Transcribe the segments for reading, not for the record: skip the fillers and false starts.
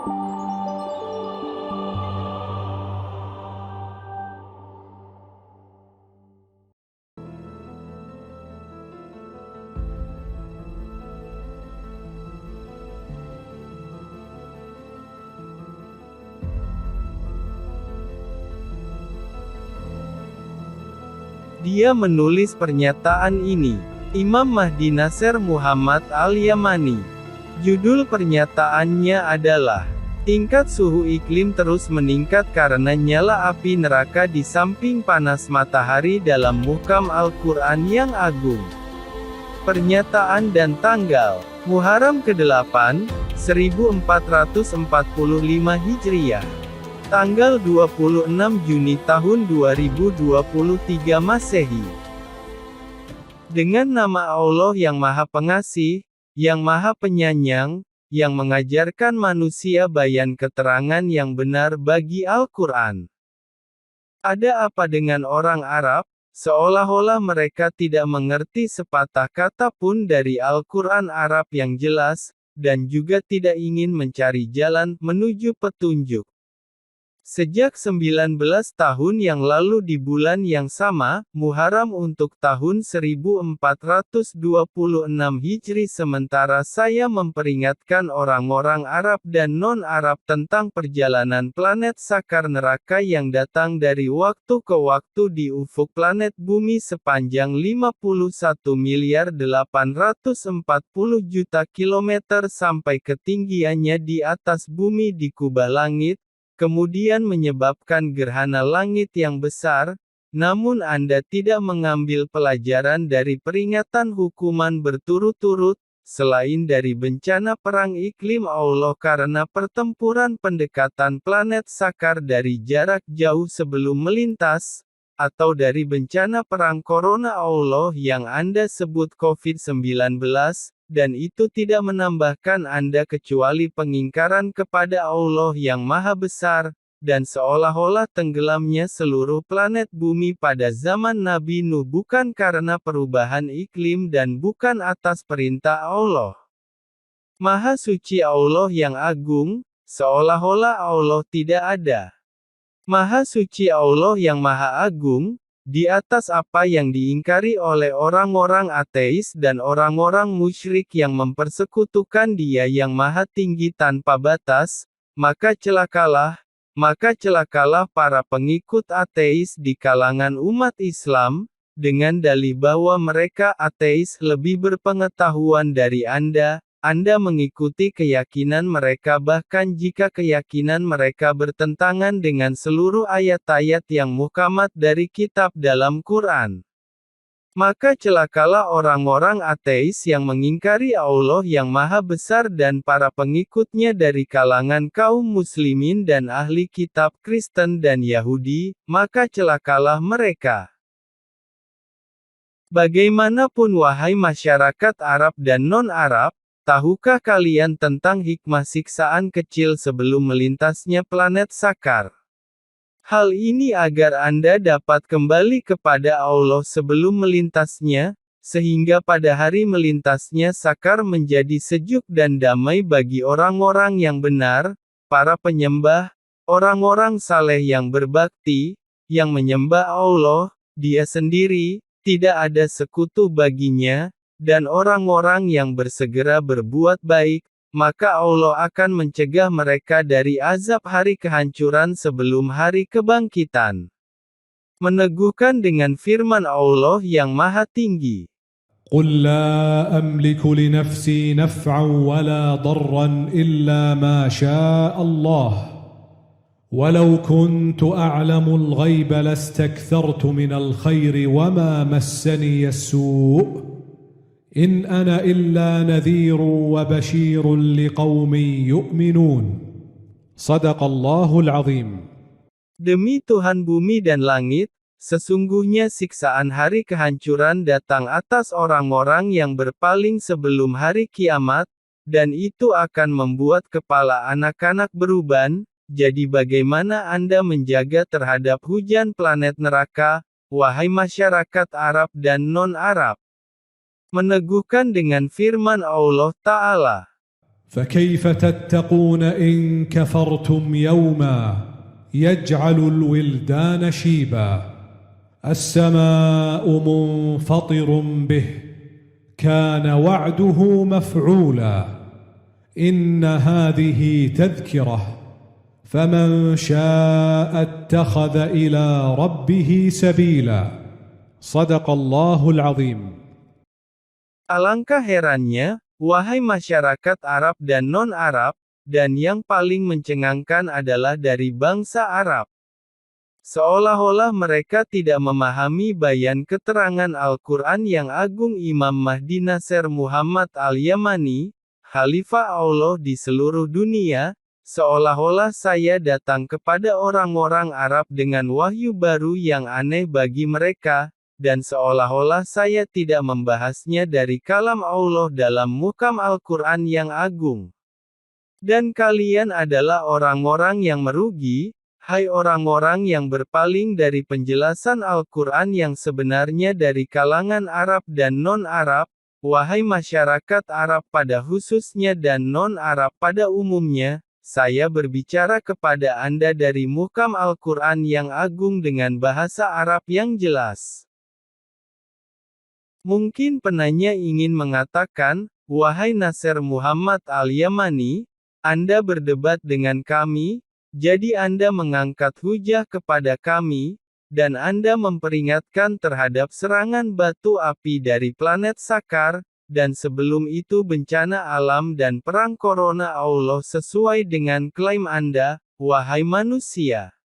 Dia menulis pernyataan ini. Imam Mahdi Nasr Muhammad Al-Yamani. Judul pernyataannya adalah, tingkat suhu iklim terus meningkat karena nyala api neraka di samping panas matahari dalam muhkam Al-Quran yang agung. Pernyataan dan tanggal, Muharram ke-8, 1445 Hijriah. Tanggal 26 Juni tahun 2023 Masehi. Dengan nama Allah yang Maha Pengasih, yang Maha Penyayang, yang mengajarkan manusia bayan keterangan yang benar bagi Al-Quran. Ada apa dengan orang Arab? Seolah-olah mereka tidak mengerti sepatah kata pun dari Al-Quran Arab yang jelas, dan juga tidak ingin mencari jalan menuju petunjuk. Sejak 19 tahun yang lalu di bulan yang sama, Muharram untuk tahun 1426 Hijri, sementara saya memperingatkan orang-orang Arab dan non-Arab tentang perjalanan planet sakar neraka yang datang dari waktu ke waktu di ufuk planet bumi sepanjang 51.840.000.000 kilometer sampai ketinggiannya di atas bumi di kubah langit, kemudian menyebabkan gerhana langit yang besar. Namun Anda tidak mengambil pelajaran dari peringatan hukuman berturut-turut, selain dari bencana perang iklim Allah karena pertempuran pendekatan planet sakar dari jarak jauh sebelum melintas, atau dari bencana perang corona Allah yang Anda sebut COVID-19, dan itu tidak menambahkan Anda kecuali pengingkaran kepada Allah yang Maha Besar, dan seolah-olah tenggelamnya seluruh planet bumi pada zaman Nabi Nuh bukan karena perubahan iklim dan bukan atas perintah Allah. Maha suci Allah yang agung, seolah-olah Allah tidak ada. Maha suci Allah yang Maha Agung, di atas apa yang diingkari oleh orang-orang ateis dan orang-orang musyrik yang mempersekutukan Dia yang Maha Tinggi tanpa batas, maka celakalah para pengikut ateis di kalangan umat Islam, dengan dalih bahwa mereka ateis lebih berpengetahuan dari Anda mengikuti keyakinan mereka bahkan jika keyakinan mereka bertentangan dengan seluruh ayat-ayat yang muhkamat dari kitab dalam Quran. Maka celakalah orang-orang ateis yang mengingkari Allah yang Maha Besar dan para pengikutnya dari kalangan kaum muslimin dan ahli kitab Kristen dan Yahudi, maka celakalah mereka. Bagaimanapun wahai masyarakat Arab dan non-Arab, tahukah kalian tentang hikmah siksaan kecil sebelum melintasnya planet sakar? Hal ini agar Anda dapat kembali kepada Allah sebelum melintasnya, sehingga pada hari melintasnya sakar menjadi sejuk dan damai bagi orang-orang yang benar, para penyembah, orang-orang saleh yang berbakti, yang menyembah Allah, Dia sendiri, tidak ada sekutu baginya, dan orang-orang yang bersegera berbuat baik, maka Allah akan mencegah mereka dari azab hari kehancuran sebelum hari kebangkitan. Meneguhkan dengan firman Allah yang Maha Tinggi. قل لا أملك لنفسي نفعا ولا ضرا إلا ما شاء الله ولو كنت أعلم الغيب لاستكثرت من الخير وما مسني السوء إن أنا إلا نذير وبشير لقوم يؤمنون صدق الله العظيم. Demi Tuhan bumi dan langit, sesungguhnya siksaan hari kehancuran datang atas orang-orang yang berpaling sebelum hari kiamat, dan itu akan membuat kepala anak-anak beruban. Jadi bagaimana Anda menjaga terhadap hujan planet neraka, wahai masyarakat Arab dan non-Arab? Meneguhkan dengan firman Allah Ta'ala. فكيف تتقون إن كفرتم يوما يجعل الولدان شيبا السماء منفطر به كان وعده مفعولا إن هذه تذكرة فمن شاء اتخذ إلى ربه سبيلا صدق الله العظيم. Alangkah herannya, wahai masyarakat Arab dan non-Arab, dan yang paling mencengangkan adalah dari bangsa Arab. Seolah-olah mereka tidak memahami bayan keterangan Al-Quran yang agung. Imam Mahdi Nasr Muhammad Al-Yamani, Khalifah Allah di seluruh dunia, seolah-olah saya datang kepada orang-orang Arab dengan wahyu baru yang aneh bagi mereka, dan seolah-olah saya tidak membahasnya dari kalam Allah dalam muhkam Al-Quran yang agung. Dan kalian adalah orang-orang yang merugi, hai orang-orang yang berpaling dari penjelasan Al-Quran yang sebenarnya dari kalangan Arab dan non-Arab, wahai masyarakat Arab pada khususnya dan non-Arab pada umumnya, saya berbicara kepada Anda dari muhkam Al-Quran yang agung dengan bahasa Arab yang jelas. Mungkin penanya ingin mengatakan, wahai Nasr Muhammad Al-Yamani, Anda berdebat dengan kami, jadi Anda mengangkat hujah kepada kami, dan Anda memperingatkan terhadap serangan batu api dari planet Sakar, dan sebelum itu bencana alam dan perang corona Allah sesuai dengan klaim Anda, wahai manusia.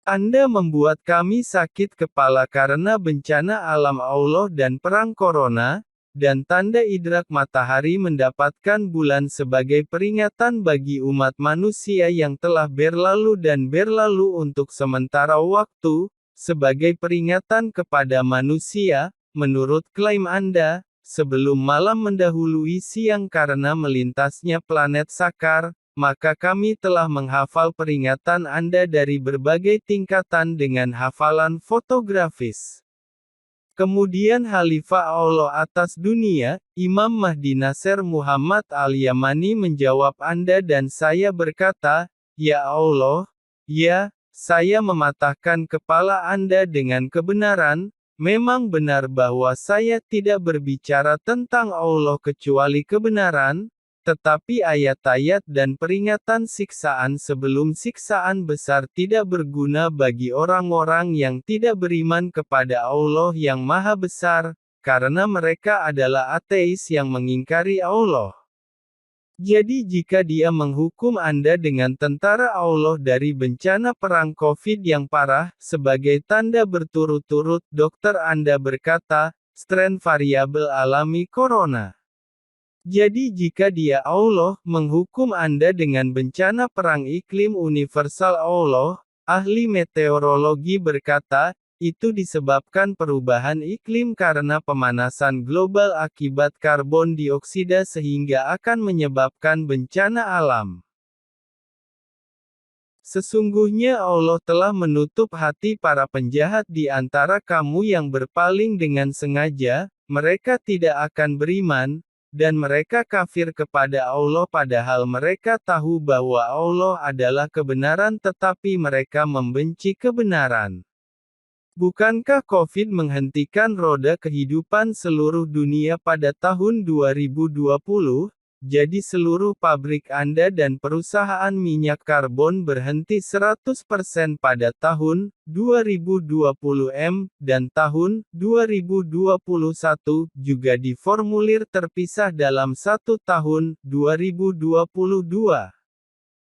Anda membuat kami sakit kepala karena bencana alam Allah dan perang corona, dan tanda idrak matahari mendapatkan bulan sebagai peringatan bagi umat manusia yang telah berlalu dan berlalu untuk sementara waktu, sebagai peringatan kepada manusia, menurut klaim Anda, sebelum malam mendahului siang karena melintasnya planet Sakar, maka kami telah menghafal peringatan Anda dari berbagai tingkatan dengan hafalan fotografis. Kemudian Khalifah Allah atas dunia, Imam Mahdi Nasr Muhammad Al-Yamani menjawab Anda dan saya berkata, Ya Allah, ya, saya mematahkan kepala Anda dengan kebenaran, memang benar bahwa saya tidak berbicara tentang Allah kecuali kebenaran, tetapi ayat-ayat dan peringatan siksaan sebelum siksaan besar tidak berguna bagi orang-orang yang tidak beriman kepada Allah yang Maha Besar, karena mereka adalah ateis yang mengingkari Allah. Jadi jika Dia menghukum Anda dengan tentara Allah dari bencana perang COVID yang parah, sebagai tanda berturut-turut dokter Anda berkata, strain variabel alami corona. Jadi jika Dia Allah menghukum Anda dengan bencana perang iklim universal Allah, ahli meteorologi berkata, itu disebabkan perubahan iklim karena pemanasan global akibat karbon dioksida sehingga akan menyebabkan bencana alam. Sesungguhnya Allah telah menutup hati para penjahat di antara kamu yang berpaling dengan sengaja, mereka tidak akan beriman, dan mereka kafir kepada Allah padahal mereka tahu bahwa Allah adalah kebenaran tetapi mereka membenci kebenaran. Bukankah COVID menghentikan roda kehidupan seluruh dunia pada tahun 2020? Jadi seluruh pabrik Anda dan perusahaan minyak karbon berhenti 100% pada tahun 2020 dan tahun 2021 juga diformulir terpisah dalam satu tahun 2022.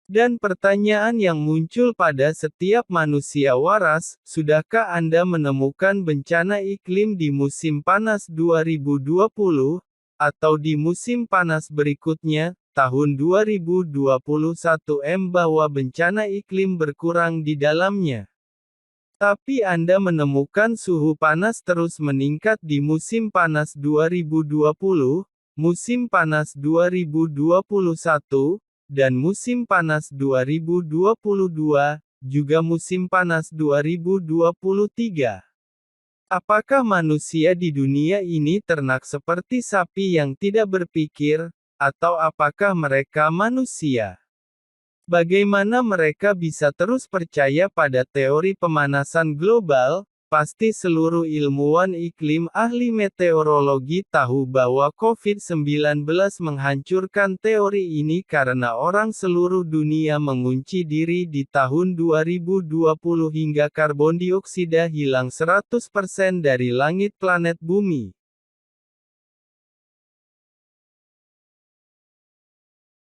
Dan pertanyaan yang muncul pada setiap manusia waras, sudahkah Anda menemukan bencana iklim di musim panas 2020? Atau di musim panas berikutnya, tahun 2021 bahwa bencana iklim berkurang di dalamnya. Tapi Anda menemukan suhu panas terus meningkat di musim panas 2020, musim panas 2021, dan musim panas 2022, juga musim panas 2023. Apakah manusia di dunia ini ternak seperti sapi yang tidak berpikir, atau apakah mereka manusia? Bagaimana mereka bisa terus percaya pada teori pemanasan global? Pasti seluruh ilmuwan iklim ahli meteorologi tahu bahwa COVID-19 menghancurkan teori ini karena orang seluruh dunia mengunci diri di tahun 2020 hingga karbon dioksida hilang 100% dari langit planet bumi.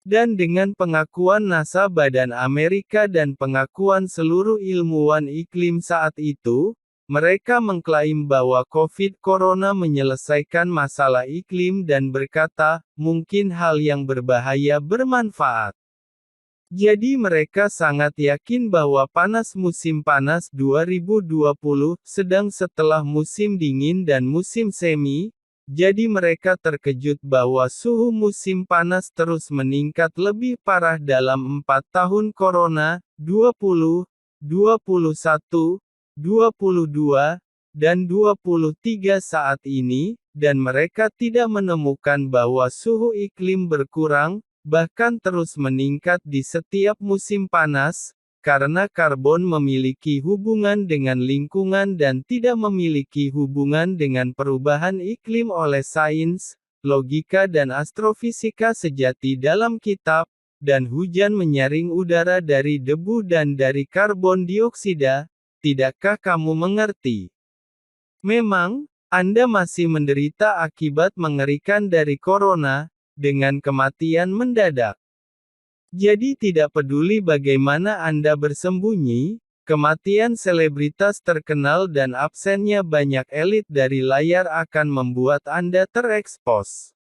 Dan dengan pengakuan NASA Badan Amerika dan pengakuan seluruh ilmuwan iklim saat itu, mereka mengklaim bahwa COVID-Corona menyelesaikan masalah iklim dan berkata, mungkin hal yang berbahaya bermanfaat. Jadi mereka sangat yakin bahwa panas musim panas 2020, sedang setelah musim dingin dan musim semi, jadi mereka terkejut bahwa suhu musim panas terus meningkat lebih parah dalam 4 tahun Corona, 20, 21, 22, dan 23 saat ini, dan mereka tidak menemukan bahwa suhu iklim berkurang, bahkan terus meningkat di setiap musim panas, karena karbon memiliki hubungan dengan lingkungan dan tidak memiliki hubungan dengan perubahan iklim oleh sains, logika dan astrofisika sejati dalam kitab, dan hujan menyaring udara dari debu dan dari karbon dioksida. Tidakkah kamu mengerti? Memang, Anda masih menderita akibat mengerikan dari corona, dengan kematian mendadak. Jadi tidak peduli bagaimana Anda bersembunyi, kematian selebritas terkenal dan absennya banyak elit dari layar akan membuat Anda terekspos.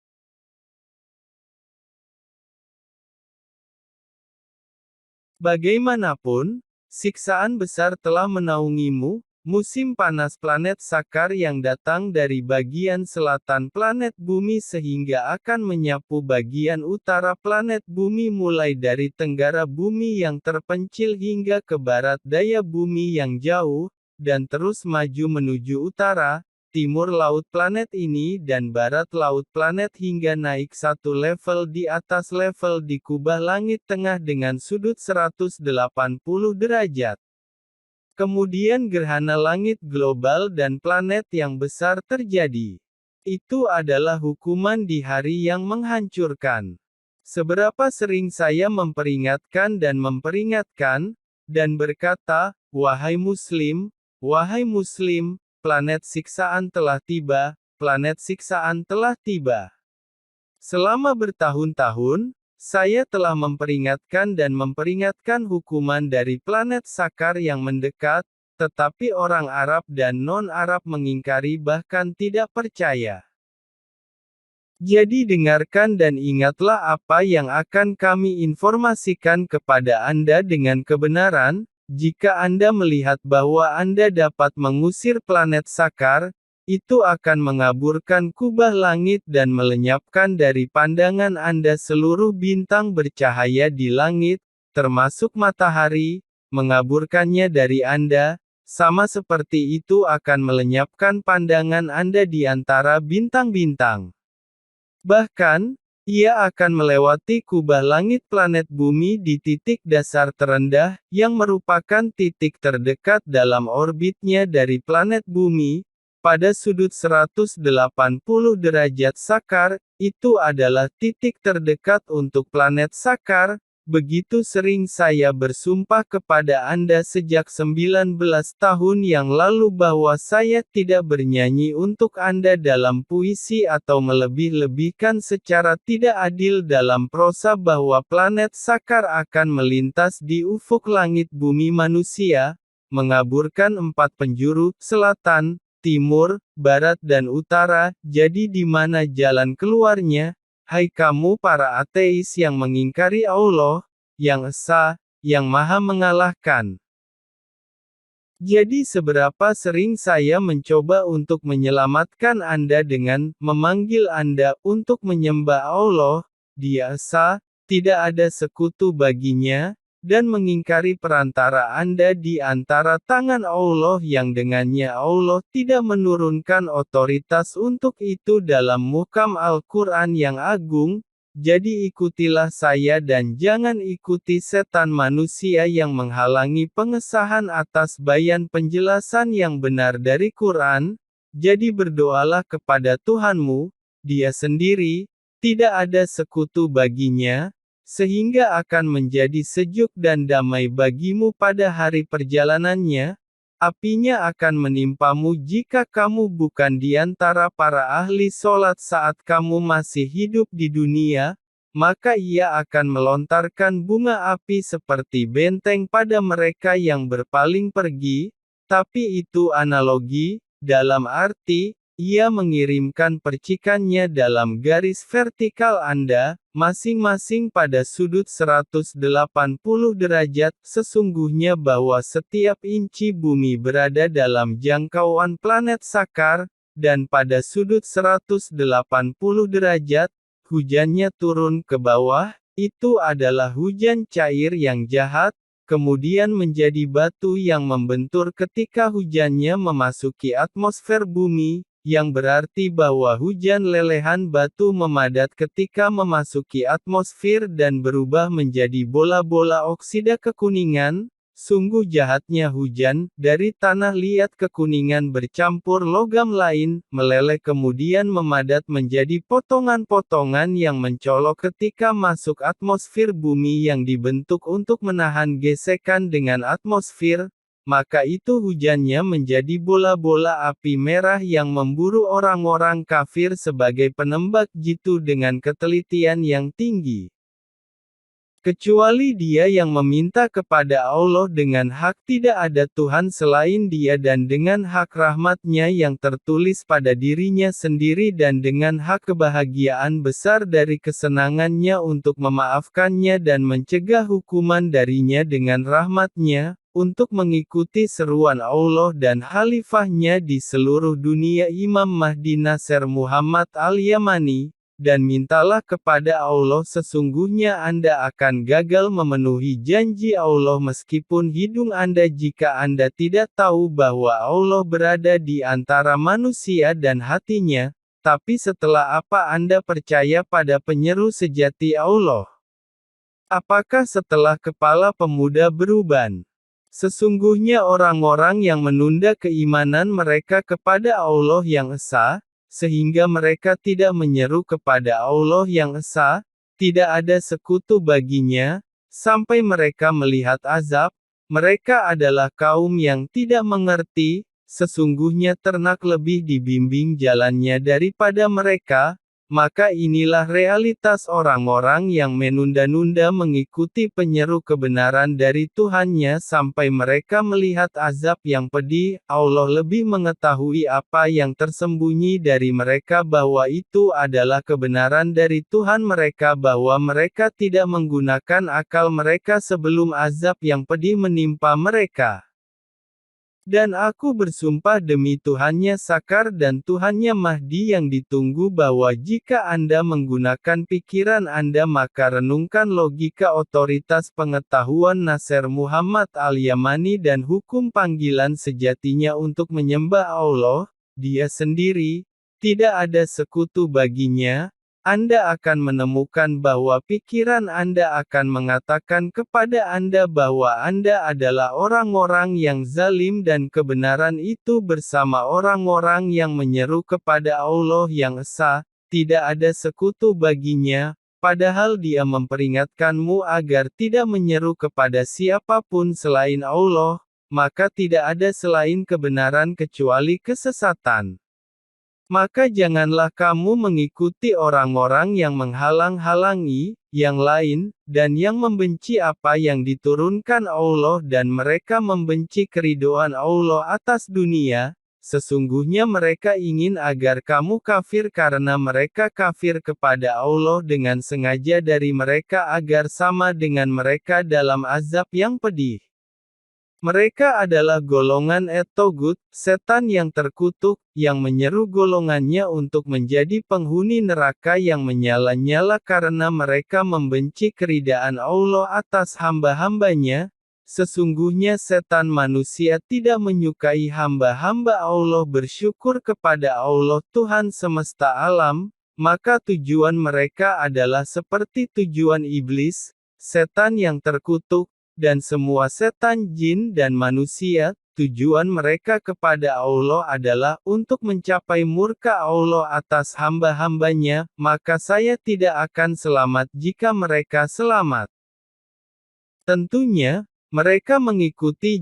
Bagaimanapun, siksaan besar telah menaungimu, musim panas planet Sakar yang datang dari bagian selatan planet Bumi sehingga akan menyapu bagian utara planet Bumi mulai dari tenggara Bumi yang terpencil hingga ke barat daya Bumi yang jauh, dan terus maju menuju utara, timur laut planet ini dan barat laut planet hingga naik satu level di atas level di kubah langit tengah dengan sudut 180 derajat. Kemudian gerhana langit global dan planet yang besar terjadi. Itu adalah hukuman di hari yang menghancurkan. Seberapa sering saya memperingatkan, dan berkata, wahai Muslim, planet siksaan telah tiba, planet siksaan telah tiba. Selama bertahun-tahun, saya telah memperingatkan hukuman dari planet Sakar yang mendekat, tetapi orang Arab dan non-Arab mengingkari bahkan tidak percaya. Jadi dengarkan dan ingatlah apa yang akan kami informasikan kepada Anda dengan kebenaran. Jika Anda melihat bahwa Anda dapat mengusir planet Sakar, itu akan mengaburkan kubah langit dan melenyapkan dari pandangan Anda seluruh bintang bercahaya di langit, termasuk matahari, mengaburkannya dari Anda, sama seperti itu akan melenyapkan pandangan Anda di antara bintang-bintang. Bahkan, ia akan melewati kubah langit planet Bumi di titik dasar terendah, yang merupakan titik terdekat dalam orbitnya dari planet Bumi, pada sudut 180 derajat Sakar, itu adalah titik terdekat untuk planet Sakar. Begitu sering saya bersumpah kepada Anda sejak 19 tahun yang lalu bahwa saya tidak bernyanyi untuk Anda dalam puisi atau melebih-lebihkan secara tidak adil dalam prosa bahwa planet Sakar akan melintas di ufuk langit bumi manusia, mengaburkan 4 penjuru, selatan, timur, barat dan utara. Jadi di mana jalan keluarnya? Hai kamu para ateis yang mengingkari Allah, yang esa, yang maha mengalahkan. Jadi seberapa sering saya mencoba untuk menyelamatkan Anda dengan memanggil Anda untuk menyembah Allah, Dia esa, tidak ada sekutu baginya, dan mengingkari perantara Anda di antara tangan Allah yang dengannya Allah tidak menurunkan otoritas untuk itu dalam muhkam Al-Quran yang agung, Jadi ikutilah saya dan jangan ikuti setan manusia yang menghalangi pengesahan atas bayan penjelasan yang benar dari Quran. Jadi berdoalah kepada Tuhanmu, Dia sendiri, tidak ada sekutu baginya, sehingga akan menjadi sejuk dan damai bagimu pada hari perjalanannya. Apinya akan menimpamu jika kamu bukan di antara para ahli sholat saat kamu masih hidup di dunia, maka ia akan melontarkan bunga api seperti benteng pada mereka yang berpaling pergi, tapi itu analogi, dalam arti, ia mengirimkan percikannya dalam garis vertikal Anda, masing-masing pada sudut 180 derajat, sesungguhnya bahwa setiap inci bumi berada dalam jangkauan planet Sakar, dan pada sudut 180 derajat, hujannya turun ke bawah, itu adalah hujan cair yang jahat, kemudian menjadi batu yang membentur ketika hujannya memasuki atmosfer bumi, yang berarti bahwa hujan lelehan batu memadat ketika memasuki atmosfer dan berubah menjadi bola-bola oksida kekuningan. Sungguh jahatnya hujan, dari tanah liat kekuningan bercampur logam lain, meleleh kemudian memadat menjadi potongan-potongan yang mencolok ketika masuk atmosfer bumi yang dibentuk untuk menahan gesekan dengan atmosfer, maka itu hujannya menjadi bola-bola api merah yang memburu orang-orang kafir sebagai penembak jitu dengan ketelitian yang tinggi. Kecuali dia yang meminta kepada Allah dengan hak tidak ada Tuhan selain dia dan dengan hak rahmatnya yang tertulis pada dirinya sendiri dan dengan hak kebahagiaan besar dari kesenangannya untuk memaafkannya dan mencegah hukuman darinya dengan rahmatnya, untuk mengikuti seruan Allah dan khalifahnya di seluruh dunia Imam Mahdi Nasr Muhammad Al-Yamani, dan mintalah kepada Allah sesungguhnya Anda akan gagal memenuhi janji Allah meskipun hidung Anda jika Anda tidak tahu bahwa Allah berada di antara manusia dan hatinya, tapi setelah apa Anda percaya pada penyeru sejati Allah? Apakah setelah kepala pemuda beruban? Sesungguhnya orang-orang yang menunda keimanan mereka kepada Allah yang esa, sehingga mereka tidak menyeru kepada Allah yang esa, tidak ada sekutu baginya, sampai mereka melihat azab, mereka adalah kaum yang tidak mengerti, sesungguhnya ternak lebih dibimbing jalannya daripada mereka. Maka inilah realitas orang-orang yang menunda-nunda mengikuti penyeru kebenaran dari Tuhannya sampai mereka melihat azab yang pedih. Allah lebih mengetahui apa yang tersembunyi dari mereka bahwa itu adalah kebenaran dari Tuhan mereka bahwa mereka tidak menggunakan akal mereka sebelum azab yang pedih menimpa mereka. Dan aku bersumpah demi Tuhannya Sakar dan Tuhannya Mahdi yang ditunggu bahwa jika Anda menggunakan pikiran Anda maka renungkan logika otoritas pengetahuan Nasr Muhammad Al-Yamani dan hukum panggilan sejatinya untuk menyembah Allah, Dia sendiri, tidak ada sekutu baginya. Anda akan menemukan bahwa pikiran Anda akan mengatakan kepada Anda bahwa Anda adalah orang-orang yang zalim dan kebenaran itu bersama orang-orang yang menyeru kepada Allah yang esa, tidak ada sekutu baginya, padahal Dia memperingatkanmu agar tidak menyeru kepada siapapun selain Allah, maka tidak ada selain kebenaran kecuali kesesatan. Maka janganlah kamu mengikuti orang-orang yang menghalang-halangi, yang lain, dan yang membenci apa yang diturunkan Allah dan mereka membenci keridhaan Allah atas dunia, sesungguhnya mereka ingin agar kamu kafir karena mereka kafir kepada Allah dengan sengaja dari mereka agar sama dengan mereka dalam azab yang pedih. Mereka adalah golongan Togut, setan yang terkutuk, yang menyeru golongannya untuk menjadi penghuni neraka yang menyala-nyala karena mereka membenci keridhaan Allah atas hamba-hambanya. Sesungguhnya setan manusia tidak menyukai hamba-hamba Allah bersyukur kepada Allah Tuhan semesta alam, maka tujuan mereka adalah seperti tujuan iblis, setan yang terkutuk, dan semua setan jin dan manusia. Tujuan mereka kepada Allah adalah untuk mencapai murka Allah atas hamba-hambanya, maka saya tidak akan selamat jika mereka selamat. Tentunya, mereka mengikuti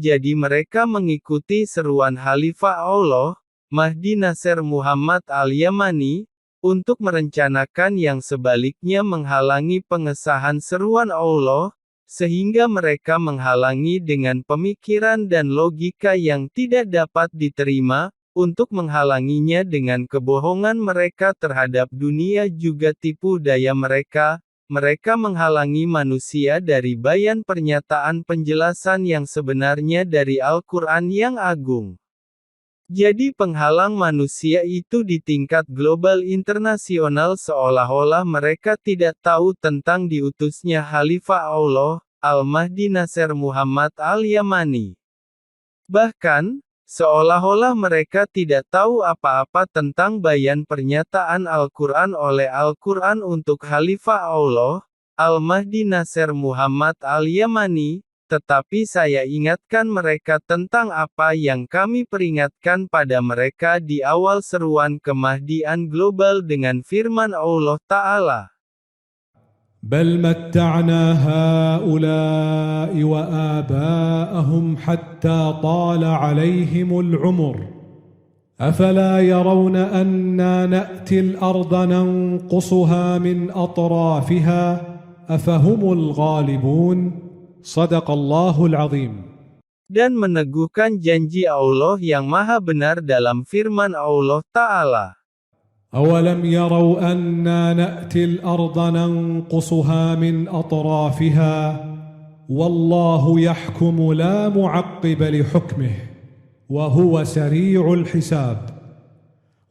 seruan Khalifah Allah, Mahdi Nasr Muhammad Al-Yamani, untuk merencanakan yang sebaliknya menghalangi pengesahan seruan Allah, sehingga mereka menghalangi dengan pemikiran dan logika yang tidak dapat diterima, untuk menghalanginya dengan kebohongan mereka terhadap dunia juga tipu daya mereka. Mereka menghalangi manusia dari bayan pernyataan penjelasan yang sebenarnya dari Al-Quran yang agung. Jadi penghalang manusia itu di tingkat global internasional seolah-olah mereka tidak tahu tentang diutusnya Khalifah Allah, Al-Mahdi Nasr Muhammad Al-Yamani. Bahkan, seolah-olah mereka tidak tahu apa-apa tentang bayan pernyataan Al-Quran oleh Al-Quran untuk Khalifah Allah, Al-Mahdi Nasr Muhammad Al-Yamani, tetapi saya ingatkan mereka tentang apa yang kami peringatkan pada mereka di awal seruan kemahdian global dengan firman Allah Ta'ala. بل متعنا هؤلاء وآباءهم حتى طال عليهم العمر أفلا يرون أنا نأتي الأرض ننقصها من أطرافها أفهم الغالبون صدق الله العظيم. Dan meneguhkan janji Allah yang maha benar dalam firman Allah Ta'ala. أولم يروا أنا نأتي الأرض ننقصها من أطرافها والله يحكم لا معقب لحكمه وهو سريع الحساب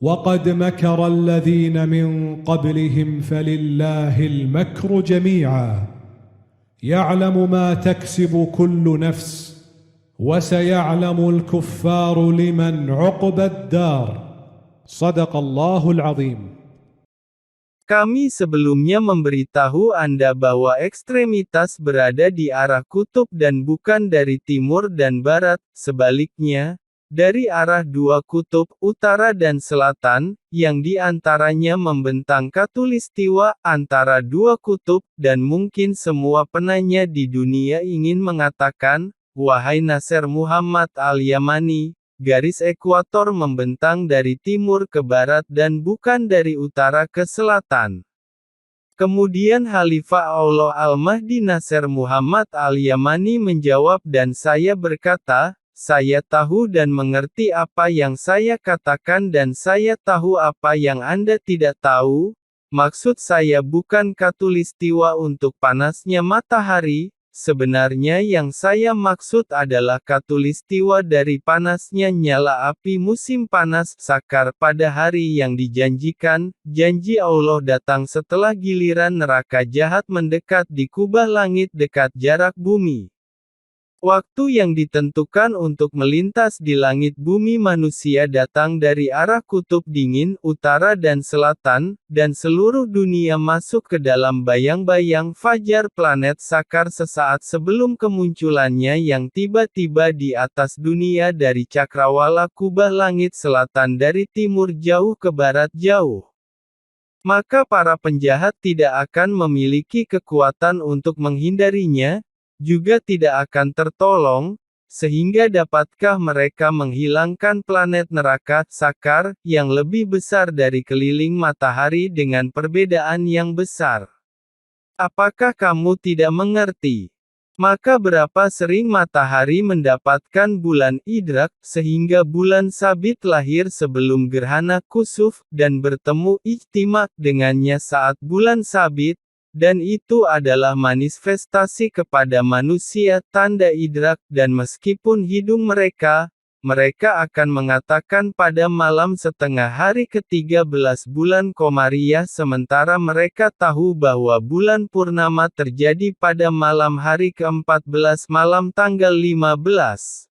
وقد مكر الذين من قبلهم فلله المكر جميعا يعلم ما تكسب كل نفس وسيعلم الكفار لمن عقبى الدار Sadaqallahul Azim. Kami sebelumnya memberitahu Anda bahwa ekstremitas berada di arah kutub dan bukan dari timur dan barat, sebaliknya, dari arah dua kutub, utara dan selatan, yang di antaranya membentang khatulistiwa antara dua kutub, dan mungkin semua penanya di dunia ingin mengatakan, wahai Nasr Muhammad Al-Yamani, garis ekuator membentang dari timur ke barat dan bukan dari utara ke selatan. Kemudian Khalifah Allah Al-Mahdi Nasr Muhammad Al-Yamani menjawab dan saya berkata, saya tahu dan mengerti apa yang saya katakan dan saya tahu apa yang Anda tidak tahu. Maksud saya bukan khatulistiwa untuk panasnya matahari. Sebenarnya yang saya maksud adalah khatulistiwa dari panasnya nyala api musim panas sakar pada hari yang dijanjikan. Janji Allah datang setelah giliran neraka jahat mendekat di kubah langit dekat jarak bumi. Waktu yang ditentukan untuk melintas di langit bumi manusia datang dari arah kutub dingin, utara dan selatan, dan seluruh dunia masuk ke dalam bayang-bayang fajar planet sakar sesaat sebelum kemunculannya yang tiba-tiba di atas dunia dari cakrawala kubah langit selatan dari timur jauh ke barat jauh. Maka para penjahat tidak akan memiliki kekuatan untuk menghindarinya, juga tidak akan tertolong, sehingga dapatkah mereka menghilangkan planet neraka sakar yang lebih besar dari keliling matahari dengan perbedaan yang besar? Apakah kamu tidak mengerti? Maka berapa sering matahari mendapatkan bulan idrak, sehingga bulan sabit lahir sebelum gerhana kusuf, dan bertemu ijtimak dengannya saat bulan sabit, dan itu adalah manifestasi kepada manusia tanda idrak dan meskipun hidung mereka akan mengatakan pada malam setengah hari ke-13 bulan Komariah sementara mereka tahu bahwa bulan purnama terjadi pada malam hari ke-14 malam tanggal 15.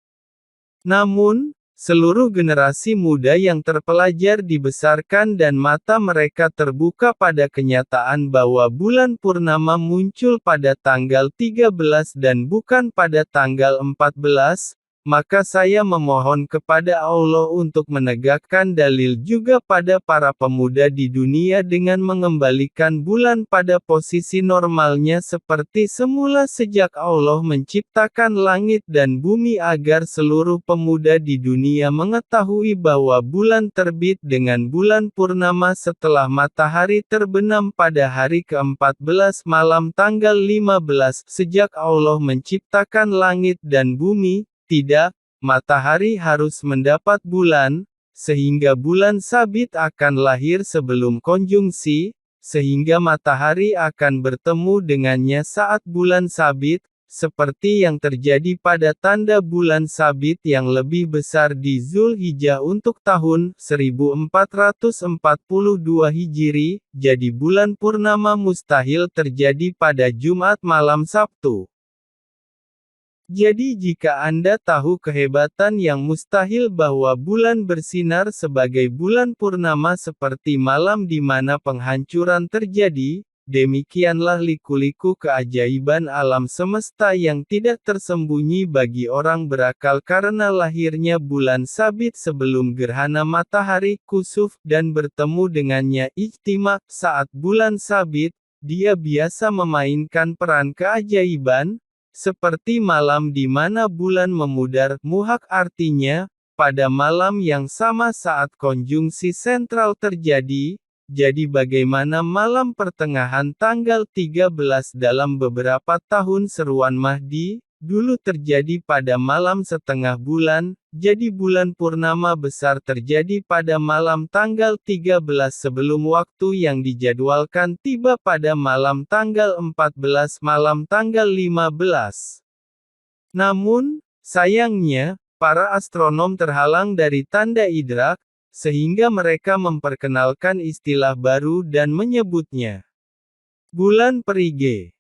Namun, Seluruh generasi muda yang terpelajar dibesarkan dan mata mereka terbuka pada kenyataan bahwa bulan purnama muncul pada tanggal 13 dan bukan pada tanggal 14, maka saya memohon kepada Allah untuk menegakkan dalil juga pada para pemuda di dunia dengan mengembalikan bulan pada posisi normalnya seperti semula sejak Allah menciptakan langit dan bumi agar seluruh pemuda di dunia mengetahui bahwa bulan terbit dengan bulan purnama setelah matahari terbenam pada hari ke-14 malam tanggal 15 sejak Allah menciptakan langit dan bumi. Tidak, matahari harus mendapat bulan, sehingga bulan sabit akan lahir sebelum konjungsi, sehingga matahari akan bertemu dengannya saat bulan sabit, seperti yang terjadi pada tanda bulan sabit yang lebih besar di Zulhijjah untuk tahun 1442 Hijri, jadi bulan purnama mustahil terjadi pada Jumat malam Sabtu. Jadi jika Anda tahu kehebatan yang mustahil bahwa bulan bersinar sebagai bulan purnama seperti malam di mana penghancuran terjadi, demikianlah liku-liku keajaiban alam semesta yang tidak tersembunyi bagi orang berakal karena lahirnya bulan sabit sebelum gerhana matahari kusuf dan bertemu dengannya ijtima saat bulan sabit, dia biasa memainkan peran keajaiban, seperti malam di mana bulan memudar, muhak artinya, pada malam yang sama saat konjungsi sentral terjadi, jadi bagaimana malam pertengahan tanggal 13 dalam beberapa tahun seruan Mahdi, dulu terjadi pada malam setengah bulan, jadi bulan purnama besar terjadi pada malam tanggal 13 sebelum waktu yang dijadwalkan tiba pada malam tanggal 14 malam tanggal 15. Namun, sayangnya, para astronom terhalang dari tanda idrak, sehingga mereka memperkenalkan istilah baru dan menyebutnya bulan perigi.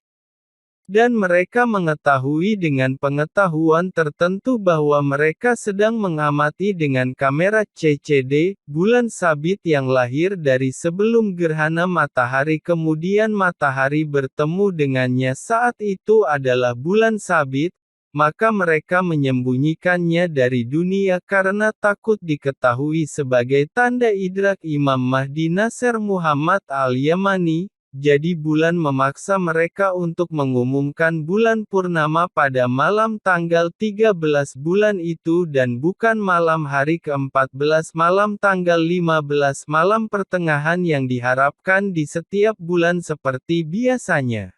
Dan mereka mengetahui dengan pengetahuan tertentu bahwa mereka sedang mengamati dengan kamera CCD, bulan sabit yang lahir dari sebelum gerhana matahari kemudian matahari bertemu dengannya saat itu adalah bulan sabit, maka mereka menyembunyikannya dari dunia karena takut diketahui sebagai tanda idrak Imam Mahdi Nasr Muhammad al-Yamani. Jadi bulan memaksa mereka untuk mengumumkan bulan purnama pada malam tanggal 13 bulan itu dan bukan malam hari ke-14 malam tanggal 15 malam pertengahan yang diharapkan di setiap bulan seperti biasanya.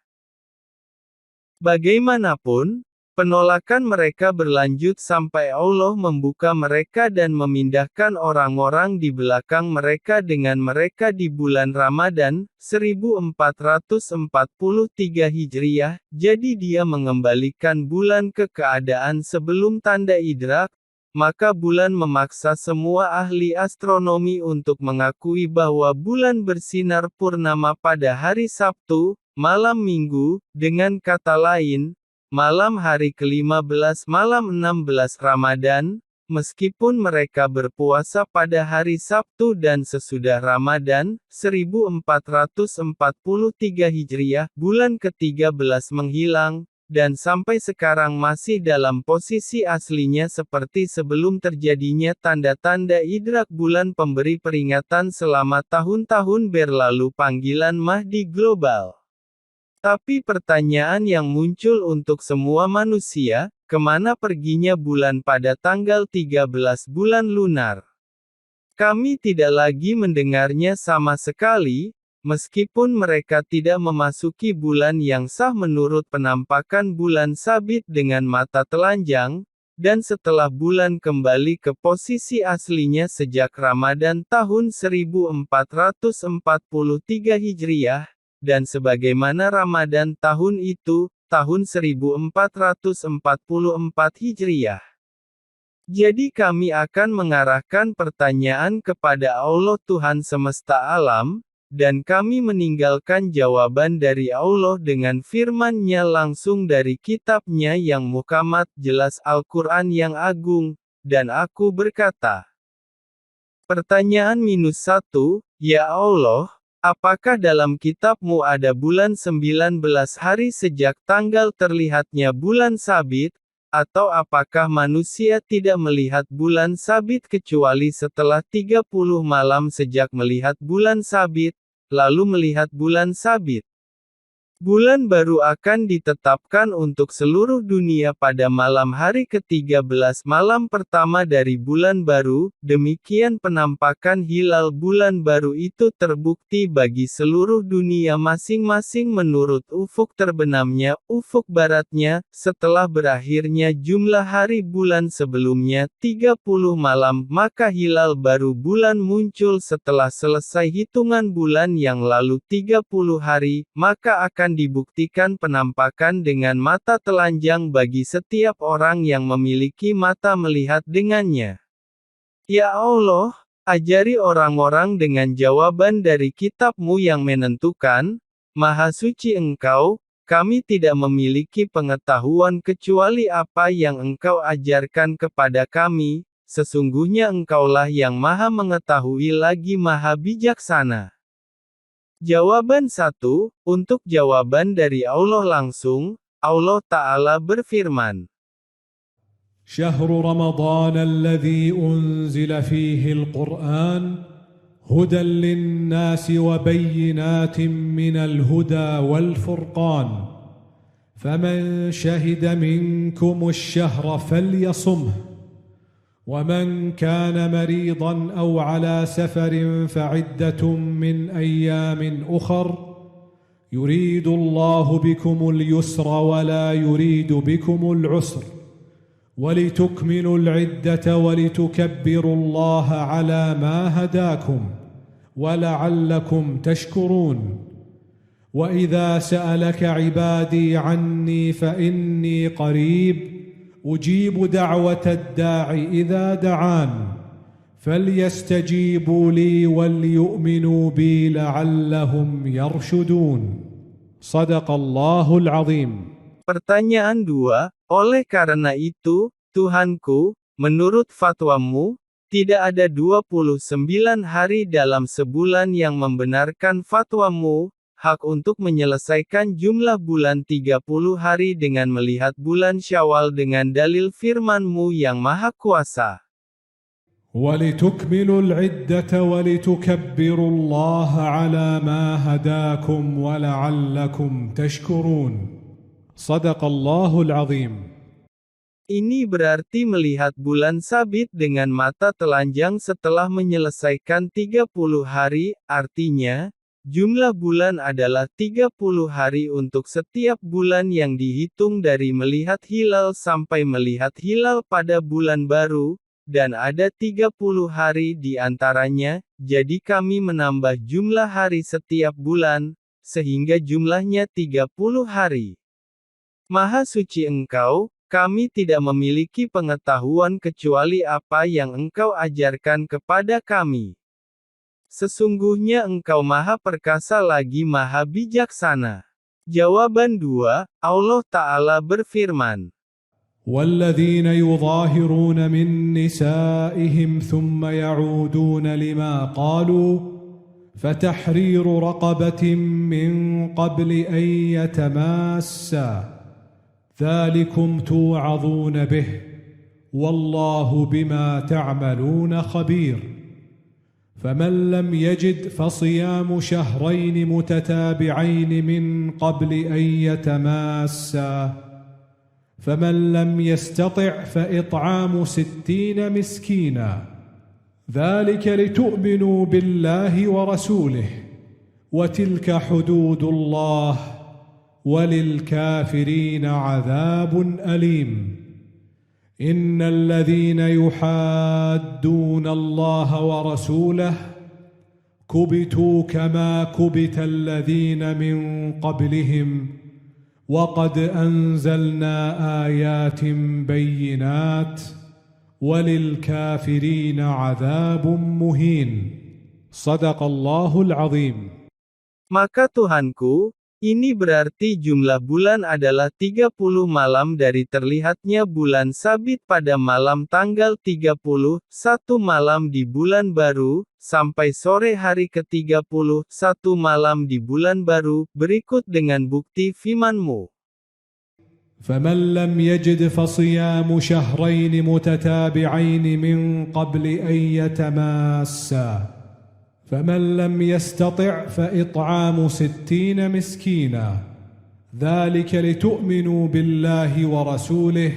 Bagaimanapun, penolakan mereka berlanjut sampai Allah membuka mereka dan memindahkan orang-orang di belakang mereka dengan mereka di bulan Ramadan, 1443 Hijriah, jadi dia mengembalikan bulan ke keadaan sebelum tanda idrak, maka bulan memaksa semua ahli astronomi untuk mengakui bahwa bulan bersinar purnama pada hari Sabtu, malam Minggu, dengan kata lain, malam hari ke-15 malam 16 Ramadan, meskipun mereka berpuasa pada hari Sabtu dan sesudah Ramadan, 1443 Hijriah, bulan ke-13 menghilang, dan sampai sekarang masih dalam posisi aslinya seperti sebelum terjadinya tanda-tanda idrak bulan pemberi peringatan selama tahun-tahun berlalu panggilan Mahdi global. Tapi pertanyaan yang muncul untuk semua manusia, kemana perginya bulan pada tanggal 13 bulan lunar? Kami tidak lagi mendengarnya sama sekali, meskipun mereka tidak memasuki bulan yang sah menurut penampakan bulan sabit dengan mata telanjang, dan setelah bulan kembali ke posisi aslinya sejak Ramadan tahun 1443 Hijriah, dan sebagaimana Ramadan tahun itu, tahun 1444 Hijriah. Jadi kami akan mengarahkan pertanyaan kepada Allah Tuhan semesta alam, dan kami meninggalkan jawaban dari Allah dengan firman-Nya langsung dari kitab-Nya yang muhkamat jelas Al-Quran yang agung, dan aku berkata. Pertanyaan -1, Ya Allah, apakah dalam kitabmu ada bulan 19 hari sejak tanggal terlihatnya bulan sabit, atau apakah manusia tidak melihat bulan sabit kecuali setelah 30 malam sejak melihat bulan sabit, lalu melihat bulan sabit? Bulan baru akan ditetapkan untuk seluruh dunia pada malam hari ke-13 malam pertama dari bulan baru, demikian penampakan hilal bulan baru itu terbukti bagi seluruh dunia masing-masing menurut ufuk terbenamnya, ufuk baratnya, setelah berakhirnya jumlah hari bulan sebelumnya, 30 malam, maka hilal baru bulan muncul setelah selesai hitungan bulan yang lalu 30 hari, maka akan dibuktikan penampakan dengan mata telanjang bagi setiap orang yang memiliki mata melihat dengannya. Ya Allah, ajari orang-orang dengan jawaban dari kitab-Mu yang menentukan, Maha Suci Engkau, kami tidak memiliki pengetahuan kecuali apa yang Engkau ajarkan kepada kami, sesungguhnya Engkaulah yang Maha Mengetahui lagi Maha Bijaksana. Jawaban 1, untuk jawaban dari Allah langsung, Allah Ta'ala berfirman. شهر رمضان الذي أنزل فيه القرآن هدى للناس وبينات من الهدى والفرقان فمن شهد منكم الشهر فليصمه ومن كان مريضا أو على سفر فعدة من أيام أخر يريد الله بكم اليسر ولا يريد بكم العسر ولتكملوا العدة ولتكبروا الله على ما هداكم ولعلكم تشكرون وإذا سألك عبادي عني فإني قريب أجيب دعوة الداع إذا دعان فليستجيبوا لي وليؤمنوا بي لعلهم يرشدون صدق الله العظيم. Pertanyaan 2, oleh karena itu, Tuhanku, menurut fatwamu, tidak ada 29 hari dalam sebulan yang membenarkan fatwamu, hak untuk menyelesaikan jumlah bulan 30 hari dengan melihat bulan Syawal dengan dalil firman-Mu yang Maha Kuasa. وَلِتُكْمِلُوا الْعِدَّةَ وَلِتُكَبِّرُوا اللَّهَ عَلَى مَا هَدَاكُمْ وَلَعَلَّكُمْ تَشْكُرُونَ صدق الله العظيم. Ini berarti melihat bulan sabit dengan mata telanjang setelah menyelesaikan 30 hari, artinya, jumlah bulan adalah 30 hari untuk setiap bulan yang dihitung dari melihat hilal sampai melihat hilal pada bulan baru, dan ada 30 hari di antaranya, jadi kami menambah jumlah hari setiap bulan, sehingga jumlahnya 30 hari. Maha Suci Engkau, kami tidak memiliki pengetahuan kecuali apa yang Engkau ajarkan kepada kami. Sesungguhnya Engkau Maha Perkasa lagi Maha Bijaksana. Jawaban 2, Allah Ta'ala berfirman. والذين يظاهرون من نسائهم ثم يعودون لما قالوا فتحرير رقبة من قبل أن يتماسا ذلكم توعظون به والله بما تعملون خبير فمن لم يجد فصيام شهرين متتابعين من قبل أن يتماسا فمن لم يستطع فإطعام 60 مسكينا ذلك لتؤمنوا بالله ورسوله وتلك حدود الله وللكافرين عذاب أليم إن الذين يحادون الله ورسوله كبتوا كما كبت الذين من قبلهم وقد أنزلنا آيات بينات وللكافرين عذاب مهين صدق الله العظيم. Maka Tuhanku, Ini berarti jumlah bulan adalah 30 malam dari terlihatnya bulan sabit pada malam tanggal 30, satu malam di bulan baru, sampai sore hari ke-30, satu malam di bulan baru, berikut dengan bukti firman-Mu. فمن لم يجد فصيام شهرين متتابعين من قبل أن يتماسا فمن لم يستطع فإطعام 60 مسكينا ذلك لتؤمنوا بالله ورسوله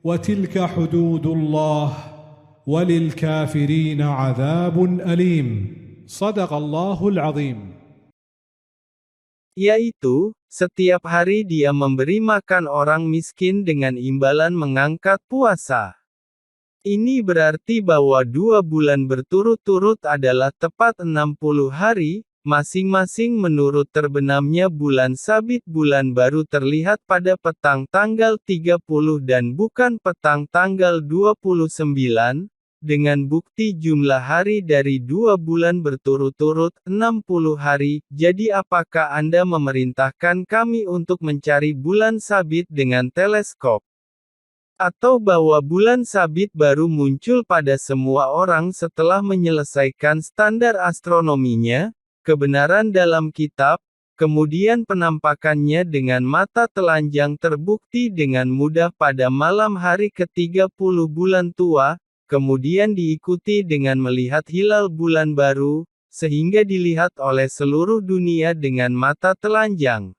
وتلك حدود الله وللكافرين عذاب أليم صدق الله العظيم. Yaitu, setiap hari dia memberi makan orang miskin dengan imbalan mengangkat puasa. Ini berarti bahwa 2 bulan berturut-turut adalah tepat 60 hari, masing-masing menurut terbenamnya bulan sabit. Bulan baru terlihat pada petang tanggal 30 dan bukan petang tanggal 29, dengan bukti jumlah hari dari 2 bulan berturut-turut, 60 hari. Jadi apakah Anda memerintahkan kami untuk mencari bulan sabit dengan teleskop? Atau bahwa bulan sabit baru muncul pada semua orang setelah menyelesaikan standar astronominya, kebenaran dalam kitab, kemudian penampakannya dengan mata telanjang terbukti dengan mudah pada malam hari ke-30 bulan tua, kemudian diikuti dengan melihat hilal bulan baru, sehingga dilihat oleh seluruh dunia dengan mata telanjang.